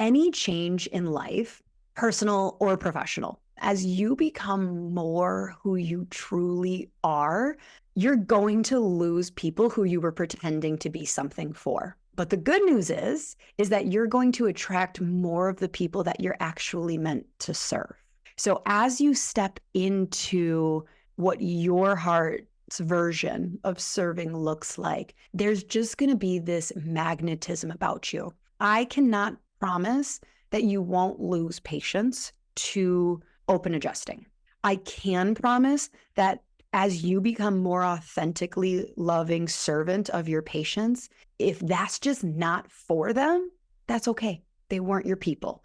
any change in life, personal or professional, as you become more who you truly are, you're going to lose people who you were pretending to be something for. But the good news is that you're going to attract more of the people that you're actually meant to serve. So as you step into what your heart's version of serving looks like, there's just going to be this magnetism about you. I cannot promise that you won't lose patience to open adjusting. I can promise that as you become more authentically loving servant of your patients, if that's just not for them, that's okay. They weren't your people.